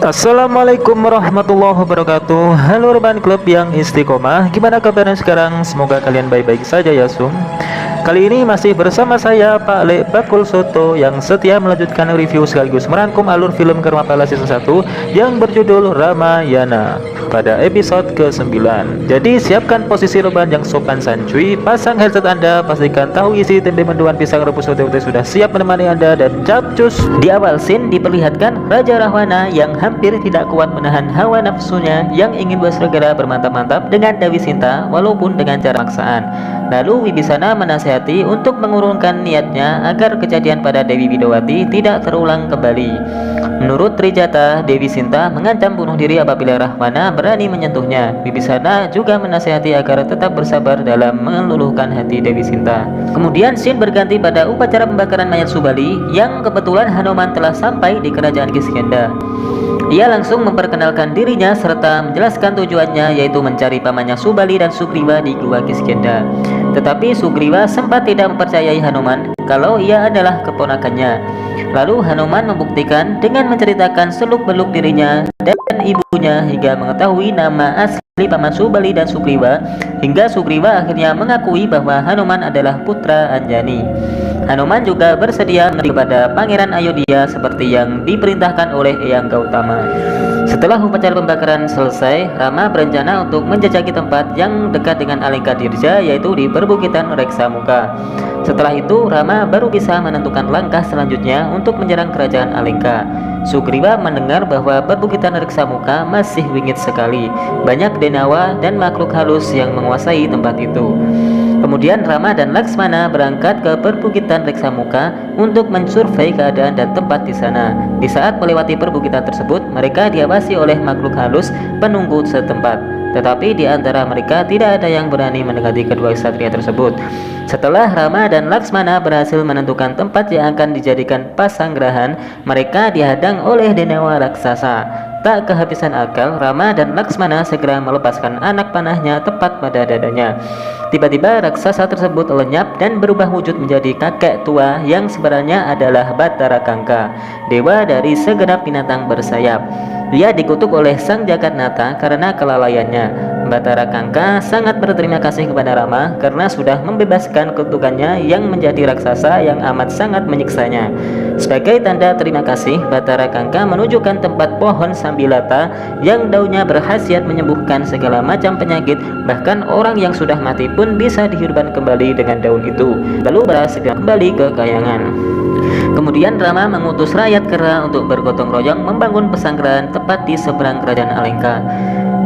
Assalamualaikum warahmatullahi wabarakatuh. Halo rekan klub yang istiqomah, gimana kabarnya sekarang? Semoga kalian baik-baik saja ya Sum. Kali ini masih bersama saya Pak Le Bakul Soto yang setia melanjutkan review sekaligus merangkum alur film Karmapala season 1 yang berjudul Ramayana pada episode ke-9. Jadi siapkan posisi rebahan yang sopan sancuy, pasang headset Anda, pastikan tahu isi tempe mendoan pisang rebus ote-ote sudah siap menemani Anda, dan capcus. Di awal scene diperlihatkan Raja Rahwana yang hampir tidak kuat menahan hawa nafsunya yang ingin bersegera bermantap-mantap dengan Dewi Sinta walaupun dengan cara paksaan. Lalu Wibisana menasihati untuk mengurungkan niatnya agar kejadian pada Dewi Widowati tidak terulang kembali. Menurut Trijata, Dewi Sinta mengancam bunuh diri apabila Rahwana berani menyentuhnya. Wibisana juga menasihati agar tetap bersabar dalam meluluhkan hati Dewi Sinta. Kemudian scene berganti pada upacara pembakaran mayat Subali yang kebetulan Hanuman telah sampai di kerajaan Kiskenda. Ia langsung memperkenalkan dirinya serta menjelaskan tujuannya, yaitu mencari pamannya Subali dan Sugriwa di Gua Kiskenda. Tetapi Sugriwa sempat tidak mempercayai Hanuman kalau ia adalah keponakannya. Lalu Hanuman membuktikan dengan menceritakan seluk-beluk dirinya dan ibunya hingga mengetahui nama asli paman Subali dan Sugriwa, hingga Sugriwa akhirnya mengakui bahwa Hanuman adalah putra Anjani. Hanuman juga bersedia kepada Pangeran Ayodhya seperti yang diperintahkan oleh Eyang Gautama. Setelah upacara pembakaran selesai, Rama berencana untuk menjajaki tempat yang dekat dengan Alengka Dirja, yaitu di perbukitan Reksamuka. Setelah itu, Rama baru bisa menentukan langkah selanjutnya untuk menyerang kerajaan Alengka. Sugriwa mendengar bahwa perbukitan Reksamuka masih wingit sekali, banyak denawa dan makhluk halus yang menguasai tempat itu. Kemudian Rama dan Laksmana berangkat ke perbukitan Reksamuka untuk mensurvei keadaan dan tempat di sana. Di saat melewati perbukitan tersebut, mereka diawasi oleh makhluk halus penunggu setempat. Tetapi di antara mereka tidak ada yang berani mendekati kedua ksatria tersebut. Setelah Rama dan Laksmana berhasil menentukan tempat yang akan dijadikan pasanggerahan, mereka dihadang oleh denawa raksasa. Tak kehabisan akal, Rama dan Laksmana segera melepaskan anak panahnya tepat pada dadanya. Tiba-tiba raksasa tersebut lenyap dan berubah wujud menjadi kakek tua yang sebenarnya adalah Batara Kangka, dewa dari segenap binatang bersayap. Dia dikutuk oleh sang Jagatnata karena kelalaiannya. Batara Kangka sangat berterima kasih kepada Rama karena sudah membebaskan kutukannya yang menjadi raksasa yang amat sangat menyiksanya. Sebagai tanda terima kasih, Batara Kangka menunjukkan tempat pohon Sambilata yang daunnya berkhasiat menyembuhkan segala macam penyakit, bahkan orang yang sudah mati pun bisa dihidupkan kembali dengan daun itu. Lalu berhasil kembali ke kayangan. Kemudian Rama mengutus rakyat Kera untuk bergotong royong membangun pesanggrahan tepat di seberang kerajaan Alengka.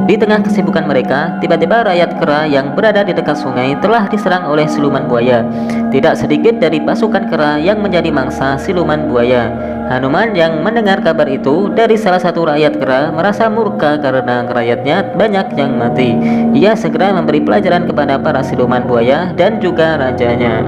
Di tengah kesibukan mereka, tiba-tiba rakyat Kera yang berada di dekat sungai telah diserang oleh siluman buaya. Tidak sedikit dari pasukan Kera yang menjadi mangsa siluman buaya. Hanuman yang mendengar kabar itu dari salah satu rakyat Kera merasa murka karena rakyatnya banyak yang mati. Ia segera memberi pelajaran kepada para siluman buaya dan juga rajanya.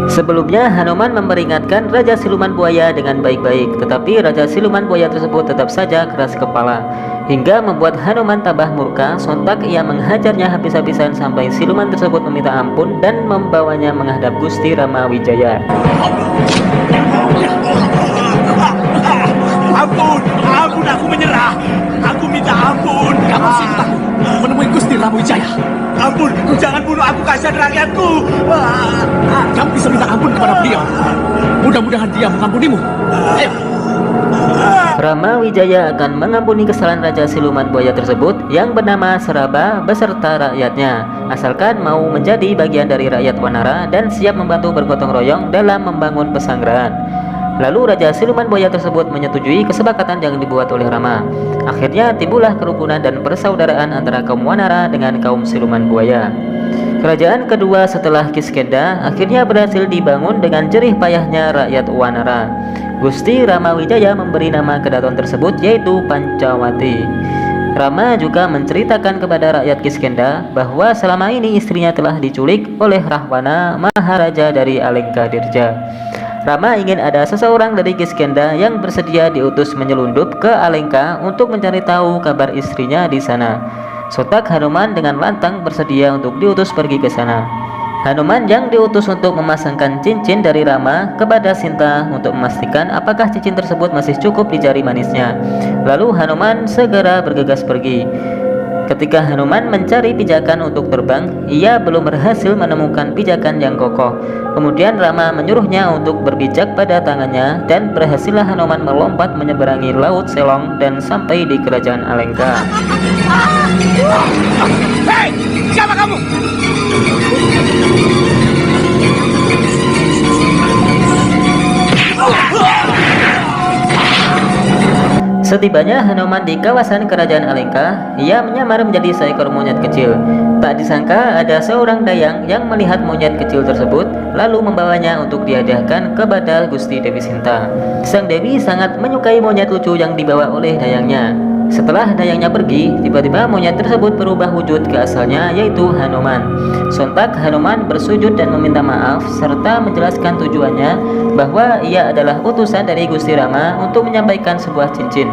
Sebelumnya Hanuman memperingatkan Raja Siluman Buaya dengan baik-baik, tetapi Raja Siluman Buaya tersebut tetap saja keras kepala, hingga membuat Hanuman tambah murka. Sontak ia menghajarnya habis-habisan sampai siluman tersebut meminta ampun dan membawanya menghadap Gusti Rama Wijaya. Ampun, aku menyerah. Aku minta ampun. Kamu sintang menemui Gusti Rama Wijaya. Ampun, jangan bunuh aku, kasihan rakyatku. Kamu bisa minta ampun kepada beliau. Mudah-mudahan dia mengampunimu. Ayo. Rama Wijaya akan mengampuni kesalahan Raja Siluman Buaya tersebut yang bernama Seraba beserta rakyatnya, asalkan mau menjadi bagian dari rakyat Wanara dan siap membantu bergotong royong dalam membangun pesanggrahan. Lalu Raja Siluman Buaya tersebut menyetujui kesepakatan yang dibuat oleh Rama. Akhirnya timbullah kerukunan dan persaudaraan antara kaum Wanara dengan kaum Siluman Buaya. Kerajaan kedua setelah Kiskenda akhirnya berhasil dibangun dengan jerih payahnya rakyat Wanara. Gusti Rama Wijaya memberi nama ke daton tersebut, yaitu Pancawati. Rama juga menceritakan kepada rakyat Kiskenda bahwa selama ini istrinya telah diculik oleh Rahwana, Maharaja dari Alengka Dirja. Rama ingin ada seseorang dari Kiskenda yang bersedia diutus menyelundup ke Alengka untuk mencari tahu kabar istrinya di sana. Sontak Hanuman dengan lantang bersedia untuk diutus pergi ke sana. Hanuman yang diutus untuk memasangkan cincin dari Rama kepada Sinta untuk memastikan apakah cincin tersebut masih cukup di jari manisnya. Lalu Hanuman segera bergegas pergi. Ketika Hanuman mencari pijakan untuk terbang, ia belum berhasil menemukan pijakan yang kokoh. Kemudian Rama menyuruhnya untuk berpijak pada tangannya, dan berhasillah Hanuman melompat menyeberangi Laut Selong dan sampai di kerajaan Alengka. Hei, siapa kamu? Setibanya Hanuman di kawasan kerajaan Alengka, ia menyamar menjadi seekor monyet kecil. Tak disangka ada seorang dayang yang melihat monyet kecil tersebut, lalu membawanya untuk dihadiahkan kepada Gusti Dewi Sinta. Sang Dewi sangat menyukai monyet lucu yang dibawa oleh dayangnya. Setelah dayangnya pergi, tiba-tiba monyet tersebut berubah wujud ke asalnya, yaitu Hanuman. Sontak Hanuman bersujud dan meminta maaf serta menjelaskan tujuannya bahwa ia adalah utusan dari Gusti Rama untuk menyampaikan sebuah cincin,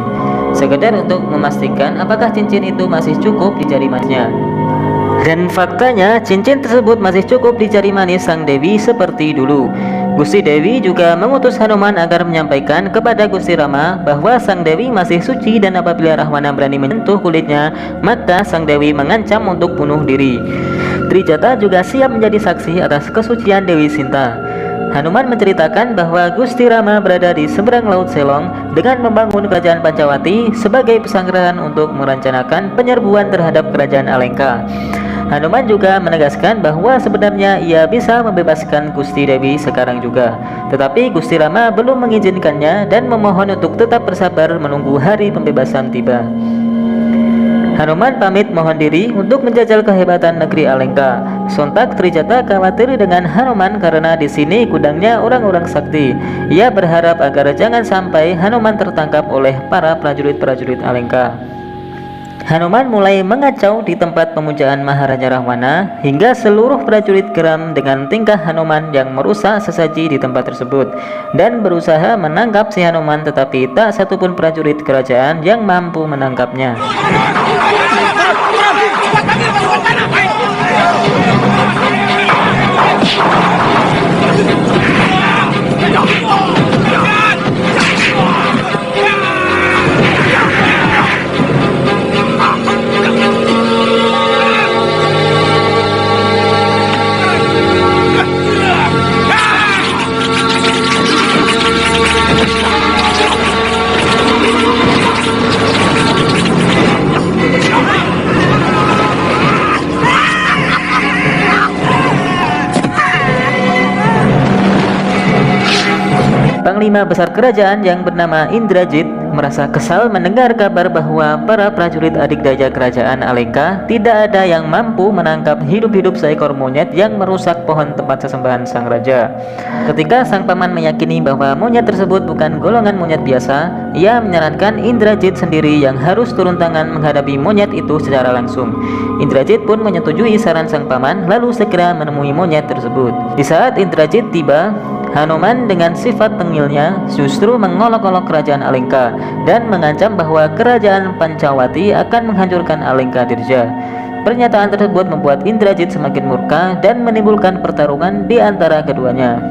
sekedar untuk memastikan apakah cincin itu masih cukup di jari manisnya. Dan faktanya cincin tersebut masih cukup di jari manis sang Dewi seperti dulu. Gusti Dewi juga mengutus Hanuman agar menyampaikan kepada Gusti Rama bahwa sang Dewi masih suci, dan apabila Rahwana berani menyentuh kulitnya, maka sang Dewi mengancam untuk bunuh diri. Trijata juga siap menjadi saksi atas kesucian Dewi Sinta. Hanuman menceritakan bahwa Gusti Rama berada di seberang Laut Selong dengan membangun kerajaan Pancawati sebagai pesanggrahan untuk merencanakan penyerbuan terhadap kerajaan Alengka. Hanuman juga menegaskan bahwa sebenarnya ia bisa membebaskan Gusti Dewi sekarang juga, tetapi Gusti Rama belum mengizinkannya dan memohon untuk tetap bersabar menunggu hari pembebasan tiba. Hanuman pamit mohon diri untuk menjajal kehebatan negeri Alengka. Sontak Trijata khawatir dengan Hanuman karena di sini gudangnya orang-orang sakti. Ia berharap agar jangan sampai Hanuman tertangkap oleh para prajurit-prajurit Alengka. Hanuman mulai mengacau di tempat pemujaan Maharaja Rahwana, hingga seluruh prajurit geram dengan tingkah Hanuman yang merusak sesaji di tempat tersebut dan berusaha menangkap si Hanuman, tetapi tak satupun prajurit kerajaan yang mampu menangkapnya. Panglima besar kerajaan yang bernama Indrajit merasa kesal mendengar kabar bahwa para prajurit adik daya kerajaan Alengka tidak ada yang mampu menangkap hidup-hidup seekor monyet yang merusak pohon tempat sesembahan sang raja. Ketika sang paman meyakini bahwa monyet tersebut bukan golongan monyet biasa, ia menyarankan Indrajit sendiri yang harus turun tangan menghadapi monyet itu secara langsung. Indrajit pun menyetujui saran sang paman, lalu segera menemui monyet tersebut. Di saat Indrajit tiba, Hanuman dengan sifat tengilnya justru mengolok-olok kerajaan Alengka dan mengancam bahwa kerajaan Pancawati akan menghancurkan Alengka Dirja. Pernyataan tersebut membuat Indrajit semakin murka dan menimbulkan pertarungan di antara keduanya.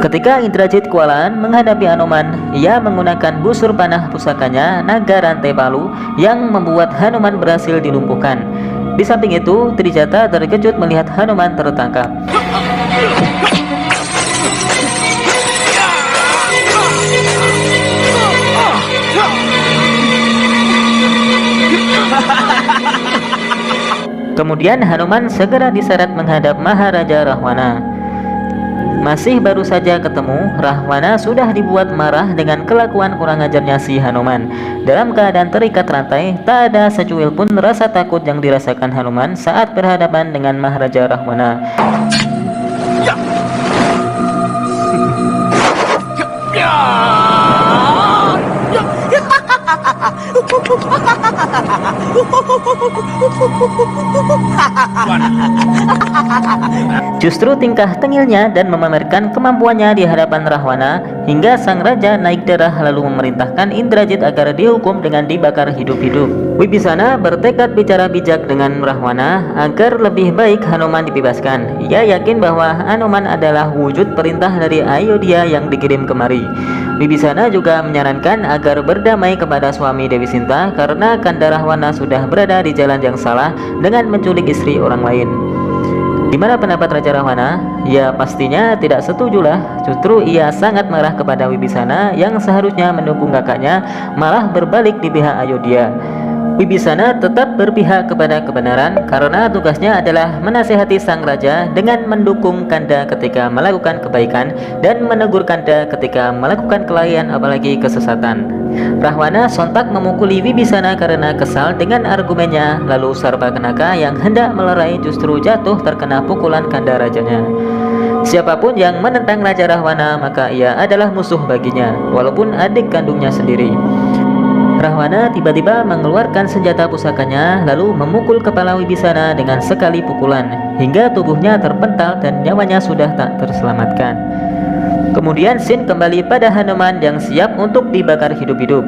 Ketika Indrajit kewalahan menghadapi Hanuman, ia menggunakan busur panah pusakanya naga rantai palu yang membuat Hanuman berhasil dilumpuhkan. Di samping itu, Trijata terkejut melihat Hanuman tertangkap. Kemudian Hanuman segera diseret menghadap Maharaja Rahwana. Masih baru saja ketemu, Rahwana sudah dibuat marah dengan kelakuan kurang ajarnya si Hanuman. Dalam keadaan terikat rantai, tak ada secuil pun rasa takut yang dirasakan Hanuman saat berhadapan dengan Maharaja Rahwana. Justru tingkah tengilnya dan memamerkan kemampuannya di hadapan Rahwana hingga sang raja naik darah lalu memerintahkan Indrajit agar dihukum dengan dibakar hidup-hidup. Wibisana bertekad bicara bijak dengan Rahwana agar lebih baik Hanuman dibebaskan. Ia yakin bahwa Hanuman adalah wujud perintah dari Ayodhya yang dikirim kemari. Wibisana juga menyarankan agar berdamai kepada suami Dewi Sinta karena Kanda Rahwana sudah berada di jalan yang salah dengan menculik istri orang lain. Gimana pendapat Raja Rahwana? Ya pastinya tidak setujulah. Justru ia sangat marah kepada Wibisana yang seharusnya mendukung kakaknya malah berbalik di pihak Ayodhya. Wibisana tetap berpihak kepada kebenaran karena tugasnya adalah menasihati sang raja dengan mendukung Kanda ketika melakukan kebaikan dan menegur Kanda ketika melakukan kelalaian apalagi kesesatan. Rahwana sontak memukuli Wibisana karena kesal dengan argumennya, lalu Sarpakenaka yang hendak melerai justru jatuh terkena pukulan Kanda rajanya. Siapapun yang menentang Raja Rahwana maka ia adalah musuh baginya, walaupun adik kandungnya sendiri. Rahwana tiba-tiba mengeluarkan senjata pusakanya lalu memukul kepala Wibisana dengan sekali pukulan hingga tubuhnya terpental dan nyawanya sudah tak terselamatkan. Kemudian scene kembali pada Hanuman yang siap untuk dibakar hidup-hidup.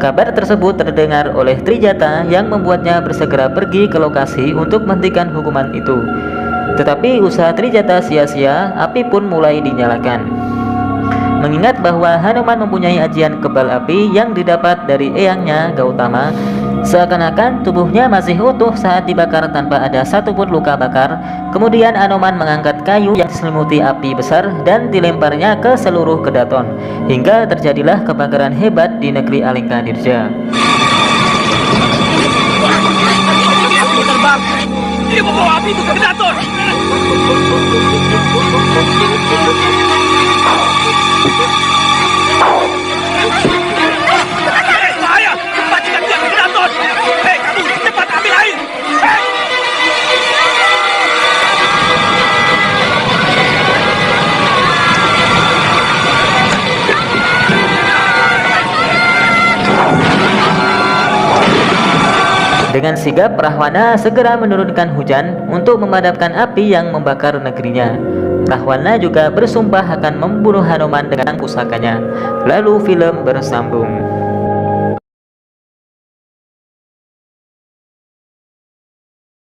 Kabar tersebut terdengar oleh Trijata yang membuatnya bersegera pergi ke lokasi untuk menghentikan hukuman itu. Tetapi usaha Trijata sia-sia, api pun mulai dinyalakan. Mengingat bahwa Hanuman mempunyai ajian kebal api yang didapat dari eyangnya Gautama, seakan-akan tubuhnya masih utuh saat dibakar tanpa ada satupun luka bakar. Kemudian Hanuman mengangkat kayu yang diselimuti api besar dan dilemparnya ke seluruh kedaton, hingga terjadilah kebakaran hebat di negeri Alengka Dirja. Aku terbang. Dia membawa api itu ke Kedaton. Bahaya! Pastikan dia ke Kedaton. Hei, kamu cepat ambil air. Hei! Dengan sigap Rahwana segera menurunkan hujan untuk memadamkan api yang membakar negerinya. Rahwana juga bersumpah akan membunuh Hanuman dengan pusakanya. Lalu film bersambung.